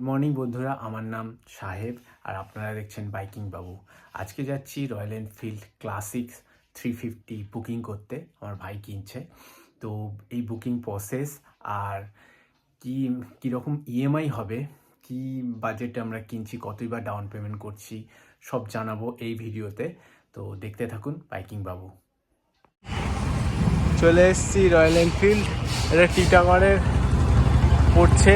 Morning বন্ধুরা, আমার নাম সাহেব আর আপনারা দেখছেন বাইকিং বাবু। আজকে যাচ্ছি রয়্যাল এনফিল্ড ক্লাসিক্স 350 বুকিং করতে। আমার ভাই কিনছে, তো এই বুকিং প্রসেস আর কীরকম ইএমআই হবে, কি বাজেটে আমরা কিনছি, কতই বা ডাউন পেমেন্ট করছি, সব জানাবো এই ভিডিওতে। তো দেখতে থাকুন বাইকিং বাবু। চলে এসেছি রয়্যাল এনফিল্ড, এটা টিটাগড়ের পড়ছে,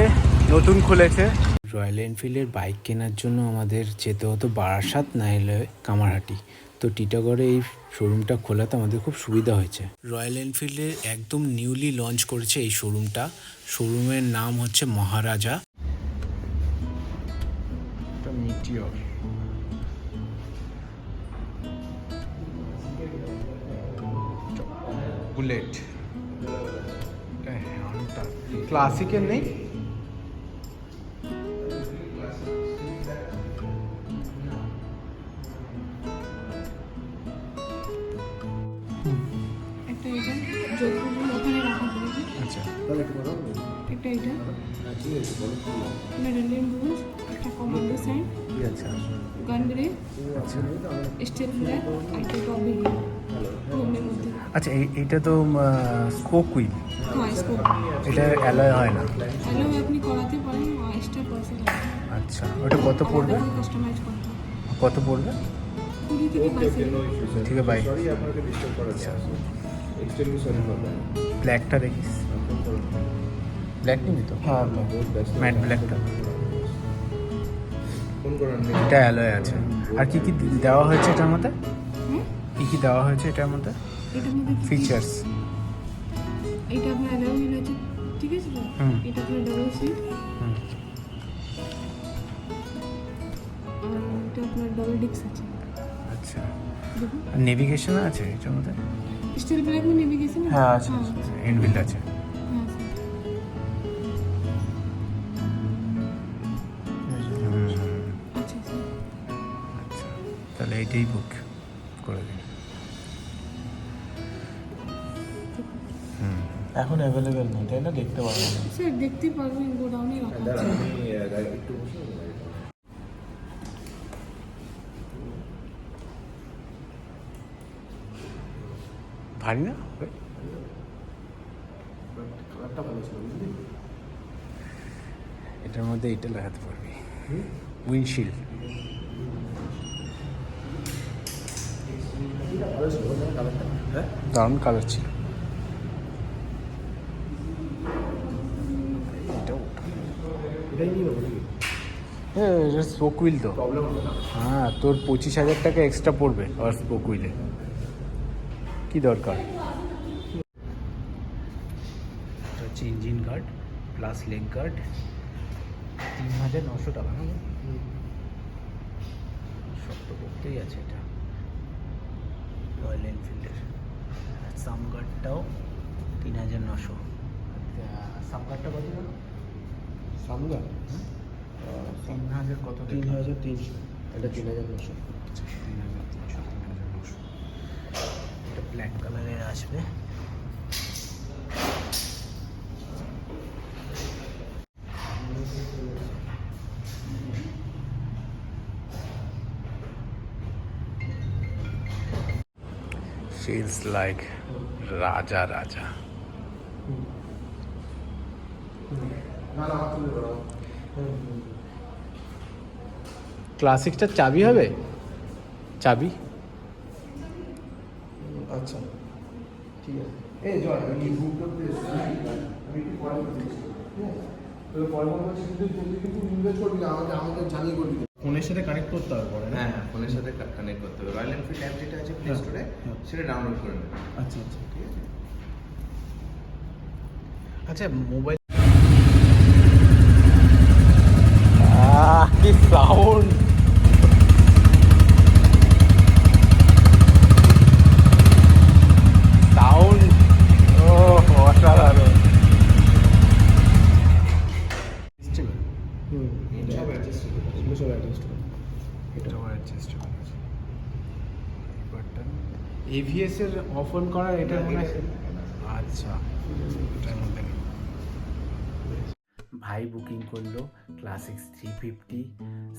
নতুন খুলেছে। রয়্যাল এনফিল্ডের বাইক কেনার জন্য আমাদের যেতে হতো বারাসাত, না হলে কামারহাটি। তো টিটাগড়ে এই শোরুমটা খোলাতে আমাদের খুব সুবিধা হয়েছে। রয়্যাল এনফিল্ডের একদম নিউলি লঞ্চ করেছে এই শোরুমটা। শোরুমের নাম হচ্ছে মহারাজা। মিটিওর, বুলেট, ক্লাসিকের নেই। একটা এটা যোগগুলো ওখানে রাখা পড়েছে। আচ্ছা, একটা এটা রেলিং রুলস, একটা কমান্ডো সাইন, আচ্ছা গান গ্রেড, আচ্ছা স্টেট ফ্ল্যাগ, আর একটা টপ ভিডিও রুমের মধ্যে। আচ্ছা, এইটা তো স্পোক হুইল, হ্যাঁ স্কোপ এটা অ্যালয় হয় না। হ্যালো আপনি করাতে পারেন, এক্সট্রা পয়সা লাগে। আচ্ছা, ওটা কত পড়বে? কাস্টমাইজ করতে হবে। কত পড়বে? 20 থেকে 22। ঠিক আছে ভাই। ব্ল্যাকটা দেখিস, ব্ল্যাক নিবি তো? হ্যাঁ, ম্যাট ব্ল্যাকটা, এটা অ্যালয় আছে। আর কি কি দেওয়া হয়েছে এটার মধ্যে? কি কি দেওয়া হয়েছে এটার মধ্যে এটার মধ্যে ফিচার্স? এটা আপনার অ্যালাউ হুইল আছে, ঠিক আছে তো? এটা আপনার ডাবল সিট, আর এটা আপনার ডাবল ডিস্ক আছে। আচ্ছা, দেখুন আর নেভিগেশন আছে এটার মধ্যে? স্টিল ব্ল্যাক में नेविगेशन है। হ্যাঁ আছে, ইনবিল্ট আছে। हाँ सर। अच्छा सर। আচ্ছা, তাহলে এইটাই বুক করে দিন। এখন অ্যাভেলেবেল নেই, তাই না? দেখতে পাবো না। স্যার দেখতে পারবেন, গোডাউনে রাখা আছে। ভারী না? এটার মধ্যে এটা লাগাতে পারবি, উইন্ডশিল্ড। দারুণ কালার ছিল। হ্যাঁ, এটা স্পোক হুইল তো। হ্যাঁ, তোর 25,000 টাকা এক্সট্রা পড়বে আর স্পোক হুইলে। কি দরকার? এটা হচ্ছে engine guard plus leg guard, 3,900 টাকা। না, শক্ত করতেই আছে এটা রয়্যাল এনফিল্ডের। আর সাম গার্ডটাও 3,900। সাম গার্ডটা কত বলো? সামগা 3,000 কত? 3,300, এটা 3,900। 3,300, 3,900। এটা ব্ল্যাক কালারের আসবে। Feels like রাজা রাজা। ক্লাসিকটার চাবি হবে? চাবি আচ্ছা ঠিক আছে। এই জয় আমি বুকটা পেয়েছি, আমি একটু পরে করতেছি। তো পরে বলছি কিন্তু তুমি কিন্তু ইনভেস্ট করবি না, আমাদের জানিয়ে করবি। ফোনের সাথে কানেক্ট করতে হবে পরে, না? হ্যাঁ হ্যাঁ, ফোনের সাথে কানেক্ট করতে হবে। রয়্যাল এনফিল্ড অ্যাপ যেটা আছে প্লে স্টোরে, সেটা ডাউনলোড করে নেবে। আচ্ছা আচ্ছা, ঠিক আছে। আচ্ছা, মোবাইল কি সাউন্ড! সাউন্ড ও অসাধারণ। সব অ্যাডজাস্টেবল, এগুলো সব অ্যাডজাস্টেবল। এটাও অ্যাডজাস্টেবল আছে। এভিএস এর অফ অন করার এটা মনে হয়। আচ্ছা, এটার মধ্যে ভাই বুকিং করলো ক্লাসিক্স 350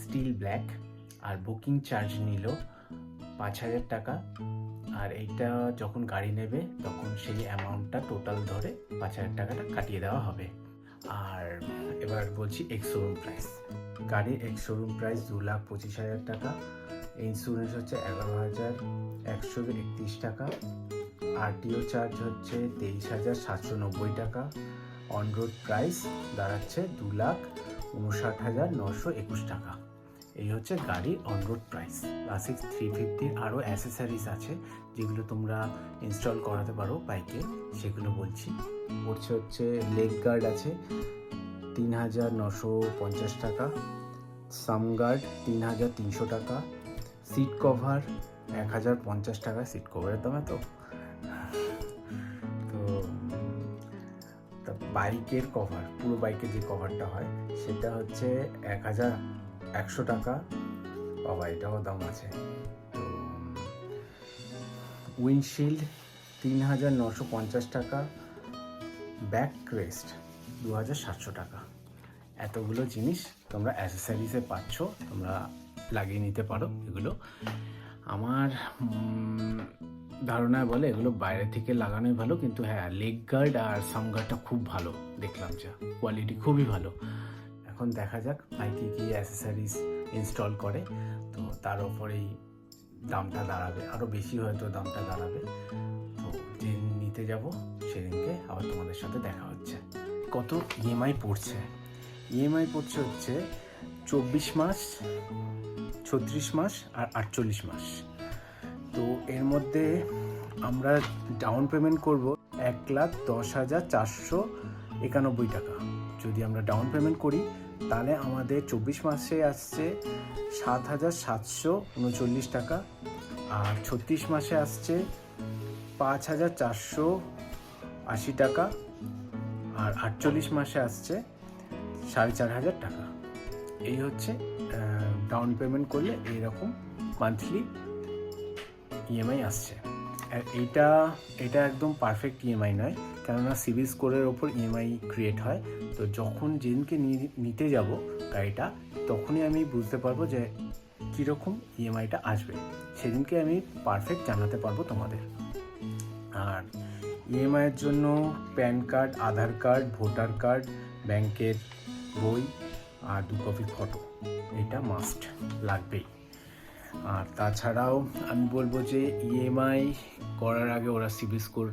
স্টিল ব্ল্যাক, আর বুকিং চার্জ নিল 5,000 টাকা। আর এইটা যখন গাড়ি নেবে তখন সেই অ্যামাউন্টটা টোটাল ধরে 5,000 টাকাটা কাটিয়ে দেওয়া হবে। আর এবার বলছি এক্স শোরুম প্রাইস। গাড়ির এক্স শোরুম প্রাইস 2,25,000 টাকা। ইন্স্যুরেন্স হচ্ছে 11,131 টাকা। আরটিও চার্জ হচ্ছে 23,790 টাকা। অন রোড প্রাইস দাঁড়াচ্ছে 2,59,921 টাকা। এই হচ্ছে গাড়ির অন রোড প্রাইস। ক্লাসিক্স 350 আরও অ্যাসেসারিজ আছে যেগুলো তোমরা ইনস্টল করাতে পারো বাইকে, সেগুলো বলছি। পড়ছে হচ্ছে লেগ গার্ড আছে 3,950 টাকা, সাম গার্ড 3,300 টাকা, সিট কভার 1,050 টাকা। সিট কভারের দামে তো বাইকের কভার, পুরো বাইকের যে কভারটা হয় সেটা হচ্ছে 1,100 টাকা। বাবা, এটাও দাম আছে। তো উইন্ডশিল্ড 3,950 টাকা, ব্যাক রেস্ট 2,700 টাকা। এতগুলো জিনিস তোমরা অ্যাসেসারিজে পাচ্ছ, তোমরা লাগিয়ে নিতে পারো এগুলো। আমার ধারণায় বলে এগুলো বাইরে থেকে লাগানোই ভালো, কিন্তু হ্যাঁ, লেগ গার্ড আর সাম গার্ডটা খুব ভালো দেখলাম, যা কোয়ালিটি খুবই ভালো। এখন দেখা যাক বাইকে কি অ্যাসেসারিজ ইনস্টল করে, তো তার ওপরেই দামটা দাঁড়াবে, আরও বেশি হয়তো দামটা দাঁড়াবে। তো যেদিন নিতে যাব সেদিনকে আবার তোমাদের সাথে দেখা হচ্ছে। কত ইএমআই পড়ছে? ইএমআই পড়ছে হচ্ছে 24 মাস, 36 মাস আর 48 মাস। তো এর মধ্যে আমরা ডাউন পেমেন্ট করব 1,10,491 টাকা। যদি আমরা ডাউন পেমেন্ট করি তাহলে আমাদের 24 মাসে আসছে 7,739 টাকা, আর 36 মাসে আসছে 5,480 টাকা, আর 48 মাসে আসছে 4,500 টাকা। এই হচ্ছে ডাউন পেমেন্ট করলে এইরকম মান্থলি ইএমআই আসছে। আর এটা একদম পারফেক্ট ইএমআই নয়, কেননা সিবিল স্কোরের ওপর ইএমআই ক্রিয়েট হয়। তো যখন যেদিনকে নিতে যাব গাড়িটা, তখনই আমি বুঝতে পারবো যে কীরকম ইএমআইটা আসবে, সেদিনকে আমি পারফেক্ট জানাতে পারবো তোমাদের। আর ইএমআইয়ের জন্য প্যান কার্ড, আধার কার্ড, ভোটার কার্ড, ব্যাংকের বই আর 2 কপি ফটো, এটা মাস্ট লাগবেই। আর তাছাড়াও আমি বলবো যে ইএমআই করার আগে ওরা সিবিল স্কোর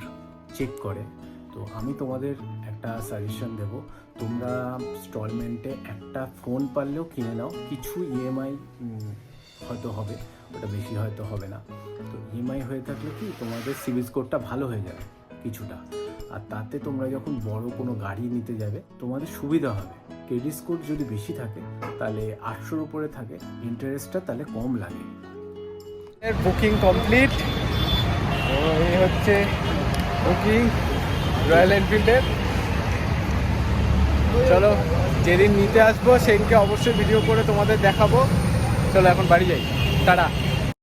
চেক করে। তো আমি তোমাদের একটা সাজেশন দেব, তোমরা ইনস্টলমেন্টে একটা ফোন পারলেও কিনে নাও। কিছু ইএমআই হয়তো হবে, ওটা বেশি হয়তো হবে না। তো ইএমআই হয়ে থাকলে কি তোমাদের সিবিল স্কোরটা ভালো হয়ে যাবে কিছুটা, আর তাতে তোমরা যখন বড় কোনো গাড়ি নিতে যাবে তোমাদের সুবিধা হবে। ক্রেডিট স্কোর যদি বেশি থাকে তাহলে 800-র উপরে থাকে, ইন্টারেস্টটা তাহলে কম লাগে। Booking complete. তো এই হচ্ছে বুকিং রয়্যাল এনফিল্ডের। চলো, যেদিন নিতে আসবো সেদিনকে অবশ্যই ভিডিও করে তোমাদের দেখাবো। চলো এখন বাড়ি যাই, টাটা।